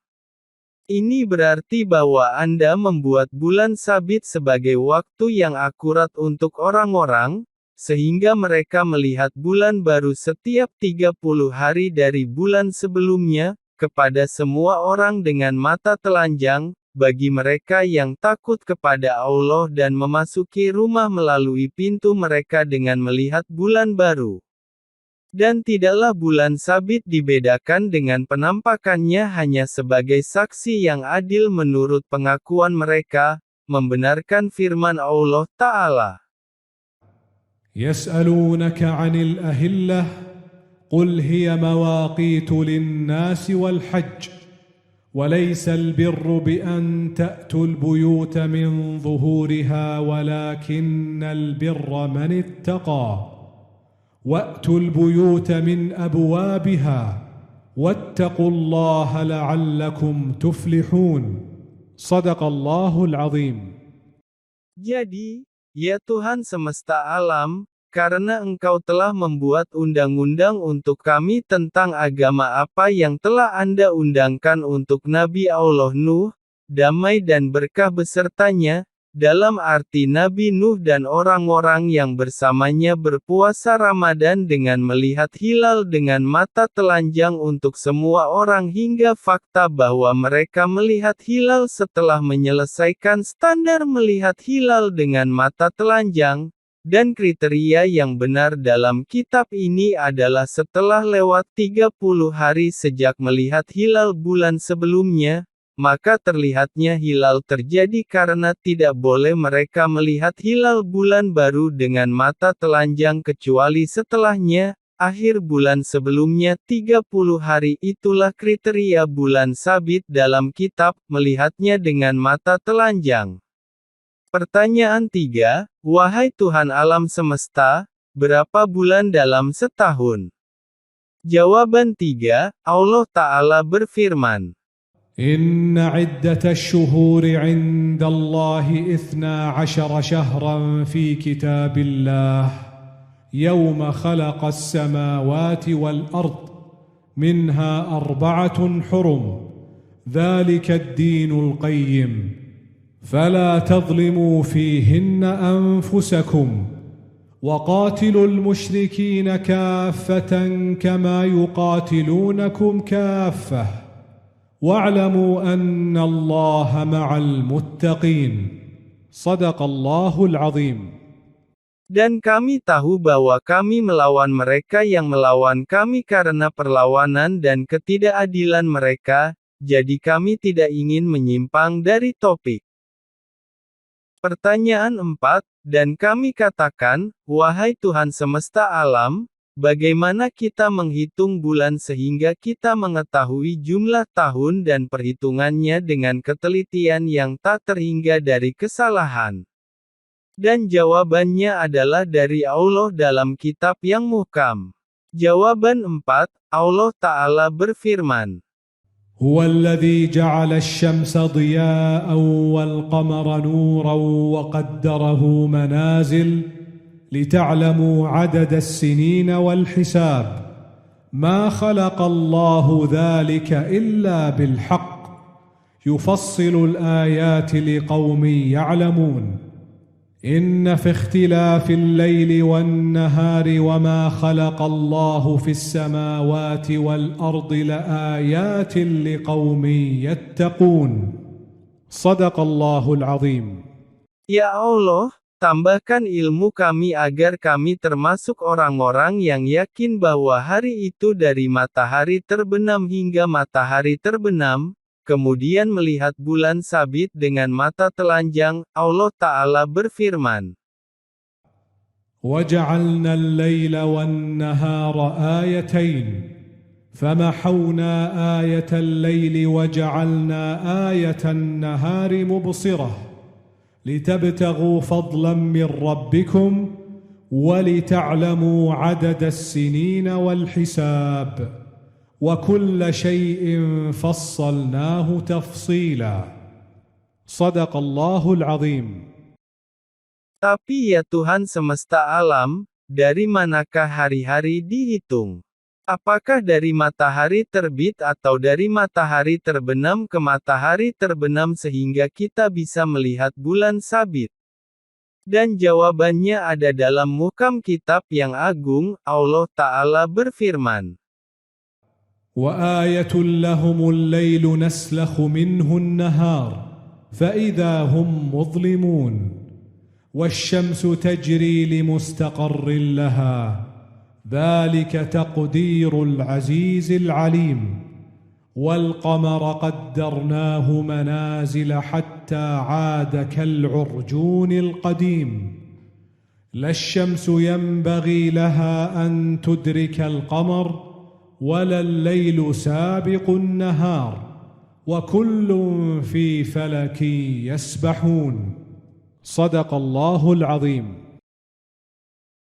Ini berarti bahwa Anda membuat bulan sabit sebagai waktu yang akurat untuk orang-orang, sehingga mereka melihat bulan baru setiap 30 hari dari bulan sebelumnya, kepada semua orang dengan mata telanjang, bagi mereka yang takut kepada Allah dan memasuki rumah melalui pintu mereka dengan melihat bulan baru. Dan tidaklah bulan sabit dibedakan dengan penampakannya hanya sebagai saksi yang adil menurut pengakuan mereka, membenarkan firman Allah Ta'ala. يسألونك عن الأهلة قل هي مواقيت للناس والحج وليس البر بأن تأتوا البيوت من ظهورها ولكن البر من اتقى وأتوا البيوت من أبوابها واتقوا الله لعلكم تفلحون صدق الله العظيم. Jadi, ya Tuhan semesta alam, karena Engkau telah membuat undang-undang untuk kami tentang agama apa yang telah Anda undangkan untuk Nabi Allah Nuh, damai dan berkah besertanya, dalam arti Nabi Nuh dan orang-orang yang bersamanya berpuasa Ramadan dengan melihat hilal dengan mata telanjang untuk semua orang hingga fakta bahwa mereka melihat hilal setelah menyelesaikan standar melihat hilal dengan mata telanjang, dan kriteria yang benar dalam kitab ini adalah setelah lewat 30 hari sejak melihat hilal bulan sebelumnya, maka terlihatnya hilal terjadi karena tidak boleh mereka melihat hilal bulan baru dengan mata telanjang kecuali setelahnya, akhir bulan sebelumnya 30 hari. Itulah kriteria bulan sabit dalam kitab, melihatnya dengan mata telanjang. Pertanyaan 3, wahai Tuhan alam semesta, berapa bulan dalam setahun? Jawaban 3, Allah Ta'ala berfirman. إن عدة الشهور عند الله 12 شهرا في كتاب الله يوم خلق السماوات والأرض منها 4 حرم ذلك الدين القيم فلا تظلموا فيهن أنفسكم وقاتلوا المشركين كافة كما يقاتلونكم كافة واعلموا أن الله مع المتقين صدق الله العظيم. Dan kami tahu bahwa kami melawan mereka yang melawan kami karena perlawanan dan ketidakadilan mereka, jadi kami tidak ingin menyimpang dari topik. Pertanyaan 4, dan kami katakan, wahai Tuhan semesta alam, bagaimana kita menghitung bulan sehingga kita mengetahui jumlah tahun dan perhitungannya dengan ketelitian yang tak terhingga dari kesalahan? Dan jawabannya adalah dari Allah dalam kitab yang muhkam. Jawaban 4, Allah Ta'ala berfirman. هو الذي جعل الشمس ضياء والقمر نورا وقدره منازل لتعلموا عدد السنين والحساب ما خلق الله ذلك إلا بالحق يفصل الآيات لقوم يعلمون إن في اختلاف الليل والنهار وما خلق الله في السماوات والأرض لآيات لقوم يتقون صدق الله العظيم. Ya Allah, tambahkan ilmu kami agar kami termasuk orang-orang yang yakin bahwa hari itu dari matahari terbenam hingga matahari terbenam, kemudian melihat bulan sabit dengan mata telanjang. Allah Ta'ala berfirman. وَجَعَلْنَا اللَّيْلَ وَالنَّهَارَ آيَتَيْنِ فَمَحَوْنَا آيَةَ اللَّيْلِ وَجَعَلْنَا آيَةَ النَّهَارِ مُبْصِرَةً لِتَبْتَغُوا فَضْلًا مِّن رَّبِّكُمْ وَلِتَعْلَمُوا عَدَدَ السِّنِينَ وَالْحِسَابَ وَكُلَّ شَيْءٍ فَصَّلْنَاهُ تَفْصِيلًا صدق الله العظيم. Tapi ya Tuhan semesta alam, dari manakah hari-hari dihitung? Apakah dari matahari terbit atau dari matahari terbenam ke matahari terbenam sehingga kita bisa melihat bulan sabit? Dan jawabannya ada dalam muhkam kitab yang agung. Allah Ta'ala berfirman. وآية لهم الليل نسلخ منه النهار فإذا هم مظلمون والشمس تجري لمستقر لها ذلك تقدير العزيز العليم والقمر قدرناه منازل حتى عاد كالعرجون القديم لا الشمس ينبغي لها أن تدرك القمر ولا الليل سابق النهار وكل في فلك يسبحون صدق الله العظيم.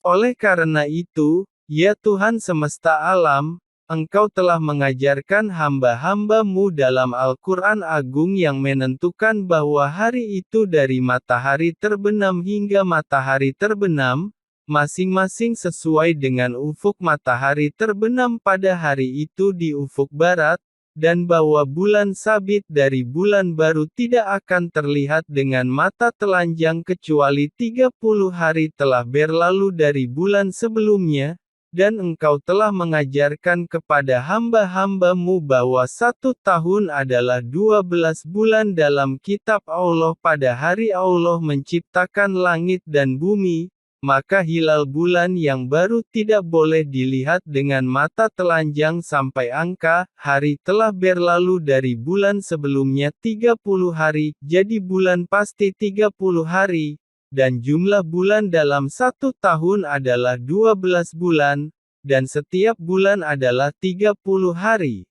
Oleh karena itu, ya Tuhan semesta alam, Engkau telah mengajarkan hamba-hamba-Mu dalam Al-Quran Agung yang menentukan bahwa hari itu dari matahari terbenam hingga matahari terbenam, masing-masing sesuai dengan ufuk matahari terbenam pada hari itu di ufuk barat, dan bahwa bulan sabit dari bulan baru tidak akan terlihat dengan mata telanjang kecuali 30 hari telah berlalu dari bulan sebelumnya, dan Engkau telah mengajarkan kepada hamba-hamba-Mu bahwa 1 tahun adalah 12 bulan dalam kitab Allah pada hari Allah menciptakan langit dan bumi. Maka hilal bulan yang baru tidak boleh dilihat dengan mata telanjang sampai angka hari telah berlalu dari bulan sebelumnya 30 hari, jadi bulan pasti 30 hari, dan jumlah bulan dalam 1 tahun adalah 12 bulan, dan setiap bulan adalah 30 hari.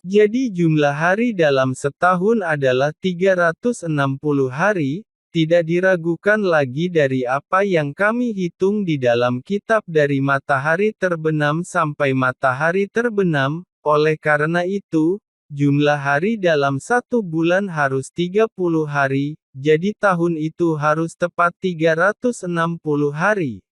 Jadi jumlah hari dalam setahun adalah 360 hari, tidak diragukan lagi dari apa yang kami hitung di dalam kitab dari matahari terbenam sampai matahari terbenam. Oleh karena itu, jumlah hari dalam 1 bulan harus 30 hari, jadi tahun itu harus tepat 360 hari.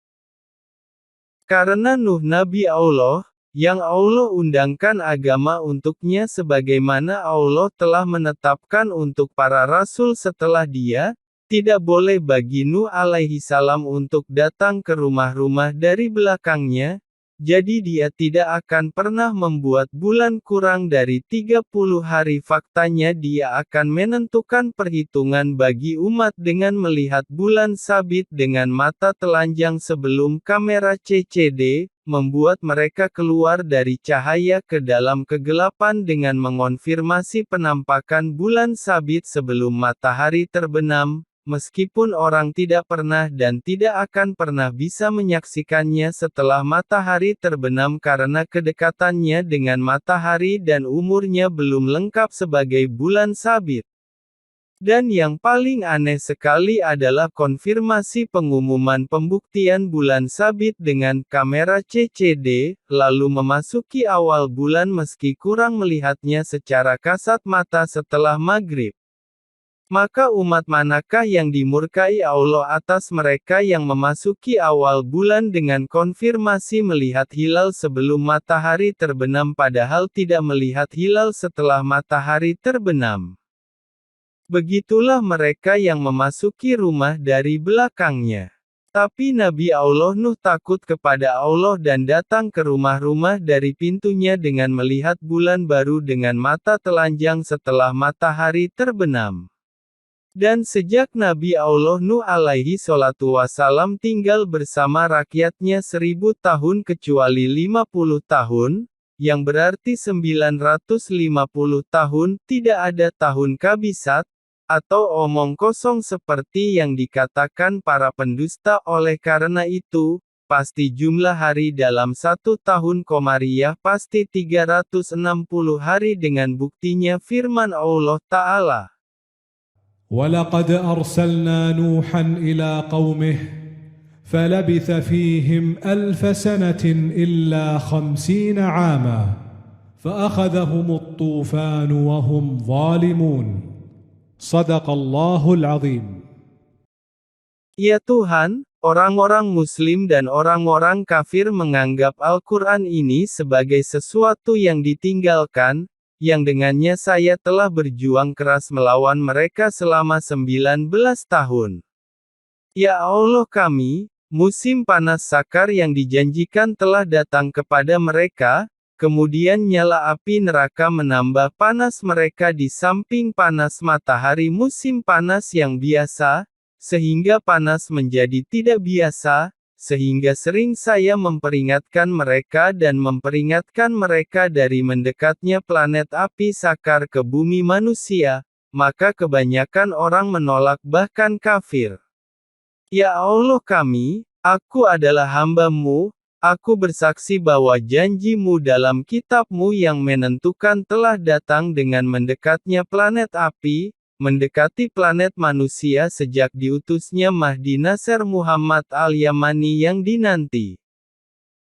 Karena Nuh Nabi Allah, yang Allah undangkan agama untuknya sebagaimana Allah telah menetapkan untuk para rasul setelah dia, tidak boleh bagi Nuh alaihi salam untuk datang ke rumah-rumah dari belakangnya, jadi dia tidak akan pernah membuat bulan kurang dari 30 hari. Faktanya dia akan menentukan perhitungan bagi umat dengan melihat bulan sabit dengan mata telanjang sebelum kamera CCD, membuat mereka keluar dari cahaya ke dalam kegelapan dengan mengonfirmasi penampakan bulan sabit sebelum matahari terbenam. meskipun orang tidak pernah dan tidak akan pernah bisa menyaksikannya setelah matahari terbenam karena kedekatannya dengan matahari dan umurnya belum lengkap sebagai bulan sabit. Dan yang paling aneh sekali adalah konfirmasi pengumuman pembuktian bulan sabit dengan kamera CCD, lalu memasuki awal bulan meski kurang melihatnya secara kasat mata setelah maghrib. Maka umat manakah yang dimurkai Allah atas mereka yang memasuki awal bulan dengan konfirmasi melihat hilal sebelum matahari terbenam padahal tidak melihat hilal setelah matahari terbenam? Begitulah mereka yang memasuki rumah dari belakangnya. Tapi Nabi Allah Nuh takut kepada Allah dan datang ke rumah-rumah dari pintunya dengan melihat bulan baru dengan mata telanjang setelah matahari terbenam. Dan sejak Nabi Allah Nuh alaihi salatu wasalam tinggal bersama rakyatnya 1000 tahun kecuali 50 tahun, yang berarti 950 tahun, tidak ada tahun kabisat, atau omong kosong seperti yang dikatakan para pendusta. Oleh karena itu, pasti jumlah hari dalam 1 tahun Komariah pasti 360 hari dengan buktinya firman Allah Ta'ala. ولقد أرسلنا نوحا إلى قومه فلبث فيهم 1000 سنة إلا 50 عاما فأخذهم الطوفان وهم ظالمون صدق الله العظيم. Ya Tuhan, orang-orang Muslim dan orang-orang kafir menganggap Al-Quran ini sebagai sesuatu yang ditinggalkan, yang dengannya saya telah berjuang keras melawan mereka selama 19 tahun. Ya Allah kami, musim panas sakar yang dijanjikan telah datang kepada mereka, kemudian nyala api neraka menambah panas mereka di samping panas matahari musim panas yang biasa, sehingga panas menjadi tidak biasa, sehingga sering saya memperingatkan mereka dan memperingatkan mereka dari mendekatnya planet api sakar ke bumi manusia, maka kebanyakan orang menolak bahkan kafir. Ya Allah kami, aku adalah hamba-Mu, aku bersaksi bahwa janji-Mu dalam kitab-Mu yang menentukan telah datang dengan mendekatnya planet api, mendekati planet manusia sejak diutusnya Mahdi Nasr Muhammad al-Yamani yang dinanti.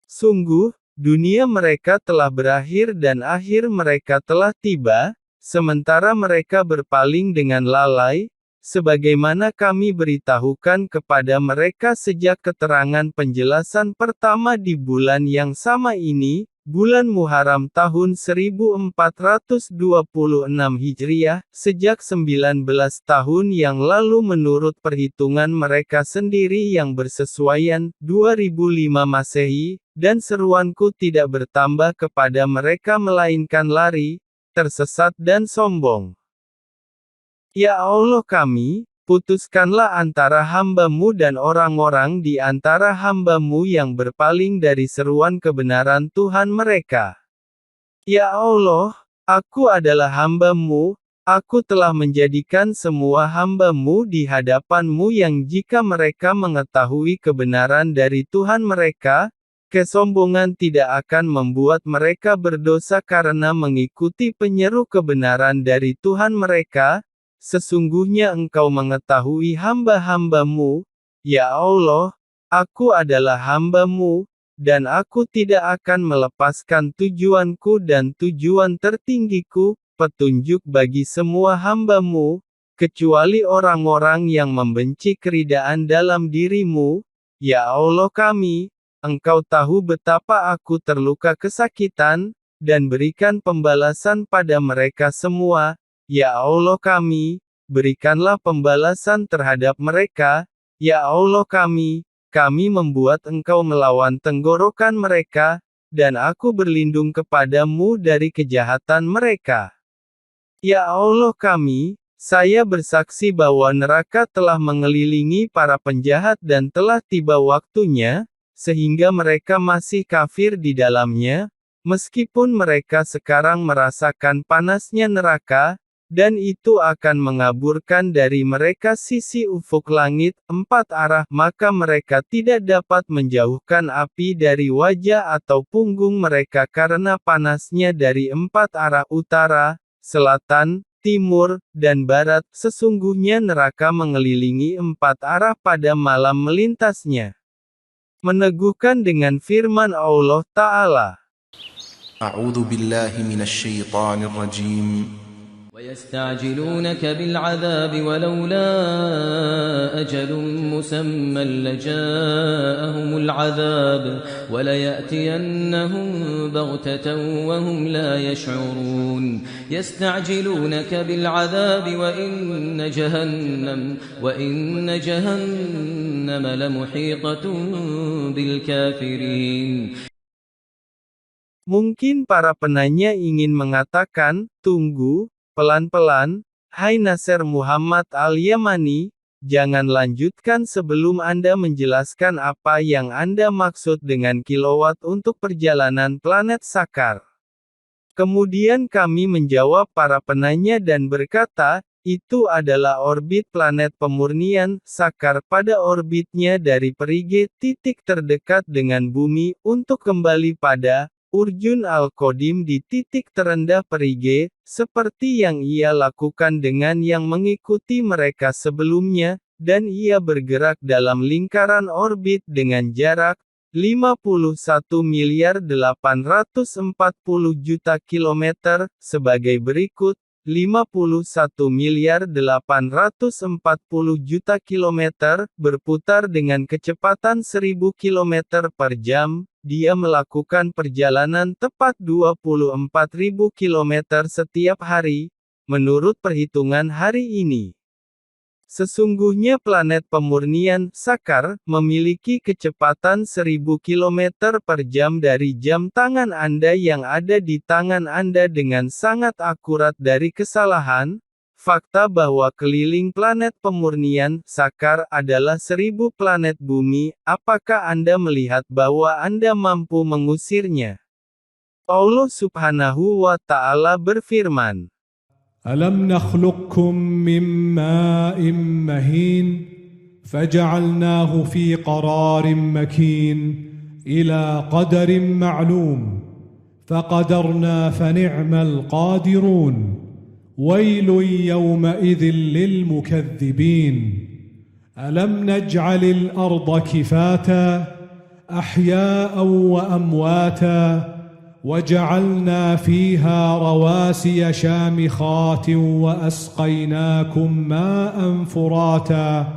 Sungguh, dunia mereka telah berakhir dan akhir mereka telah tiba, sementara mereka berpaling dengan lalai, sebagaimana kami beritahukan kepada mereka sejak keterangan penjelasan pertama di bulan yang sama ini, bulan Muharram tahun 1426 Hijriah, sejak 19 tahun yang lalu menurut perhitungan mereka sendiri yang bersesuaian, 2005 Masehi, dan seruanku tidak bertambah kepada mereka melainkan lari, tersesat dan sombong. Ya Allah kami, putuskanlah antara hamba-Mu dan orang-orang di antara hamba-Mu yang berpaling dari seruan kebenaran Tuhan mereka. Ya Allah, aku adalah hamba-Mu, aku telah menjadikan semua hamba-Mu di hadapan-Mu yang jika mereka mengetahui kebenaran dari Tuhan mereka, kesombongan tidak akan membuat mereka berdosa karena mengikuti penyeru kebenaran dari Tuhan mereka. Sesungguhnya Engkau mengetahui hamba-hamba-Mu, ya Allah, aku adalah hamba-Mu, dan aku tidak akan melepaskan tujuanku dan tujuan tertinggiku, petunjuk bagi semua hamba-Mu, kecuali orang-orang yang membenci keridaan dalam diri-Mu, ya Allah kami, Engkau tahu betapa aku terluka kesakitan, dan berikan pembalasan pada mereka semua. Ya Allah kami, berikanlah pembalasan terhadap mereka, ya Allah kami membuat Engkau melawan tenggorokan mereka, dan aku berlindung kepadamu dari kejahatan mereka. Ya Allah kami, saya bersaksi bahwa neraka telah mengelilingi para penjahat dan telah tiba waktunya, sehingga mereka masih kafir di dalamnya, meskipun mereka sekarang merasakan panasnya neraka, dan itu akan mengaburkan dari mereka sisi ufuk langit, 4 arah, maka mereka tidak dapat menjauhkan api dari wajah atau punggung mereka karena panasnya dari 4 arah utara, selatan, timur, dan barat. Sesungguhnya neraka mengelilingi 4 arah pada malam melintasnya. Meneguhkan dengan firman Allah Ta'ala. أعوذ بالله من الشيطان الرجيم ويستعجلونك بالعذاب ولولا أجل مسمى لجاءهم العذاب وليأتينهم بغتة وهم لا يشعرون يستعجلونك بالعذاب وإن جهنم لمحيطة بالكافرين. Mungkin para penanya ingin mengatakan, tunggu, pelan-pelan, hai Nasir Muhammad Al-Yamani, jangan lanjutkan sebelum Anda menjelaskan apa yang Anda maksud dengan kilowatt untuk perjalanan planet Sakar. Kemudian kami menjawab para penanya dan berkata, itu adalah orbit planet pemurnian, Sakar pada orbitnya dari perigi titik terdekat dengan bumi, untuk kembali pada Urjun Al-Qadim di titik terendah perigi, seperti yang ia lakukan dengan yang mengikuti mereka sebelumnya, dan ia bergerak dalam lingkaran orbit dengan jarak 51.840.000.000 kilometer, sebagai berikut, 51.840.000.000 kilometer, berputar dengan kecepatan 1000 km per jam. Dia melakukan perjalanan tepat 24.000 km setiap hari, menurut perhitungan hari ini. Sesungguhnya planet pemurnian, Sakar, memiliki kecepatan 1000 km per jam dari jam tangan Anda yang ada di tangan Anda dengan sangat akurat dari kesalahan. Fakta bahwa keliling planet pemurnian, Sakar, adalah 1000 planet bumi, apakah Anda melihat bahwa Anda mampu mengusirnya? Allah Subhanahu wa Ta'ala berfirman, ألم نخلقكم من ماء مهين فجعلناه في قرار مكين إلى قدر معلوم فقدرنا فنعم القادرون ويل يومئذ للمكذبين ألم نجعل الأرض كفاتا أحياء وأمواتا وجعلنا فيها رواسي شامخات وأسقيناكم ماء فراتا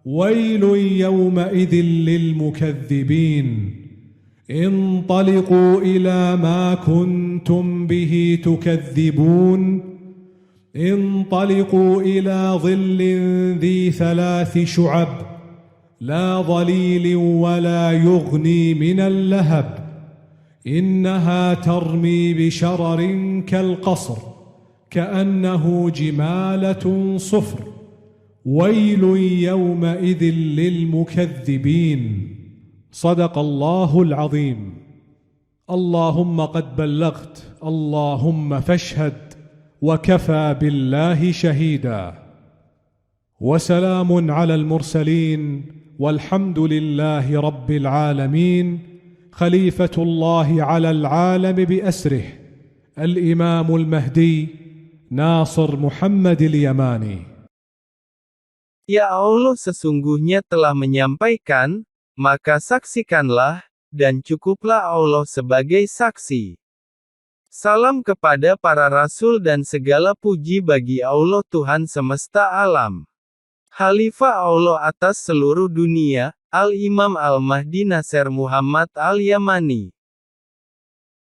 ويل يومئذ للمكذبين انطلقوا إلى ما كنتم به تكذبون انطلقوا إلى ظل ذي 3 شعب لا ظليل ولا يغني من اللهب إنها ترمي بشرر كالقصر كأنه جمالة صفر ويل يومئذ للمكذبين صدق الله العظيم اللهم قد بلغت اللهم فاشهد وكفى بالله شهيدا وسلام على المرسلين والحمد لله رب العالمين خليفة الله على العالم بأسره الإمام المهدي ناصر محمد اليماني. Ya Allah sesungguhnya telah menyampaikan, maka saksikanlah, dan cukuplah Allah sebagai saksi. Salam kepada para rasul dan segala puji bagi Allah Tuhan semesta alam. Khalifah Allah atas seluruh dunia, Al-Imam Al-Mahdi Nasir Muhammad Al-Yamani.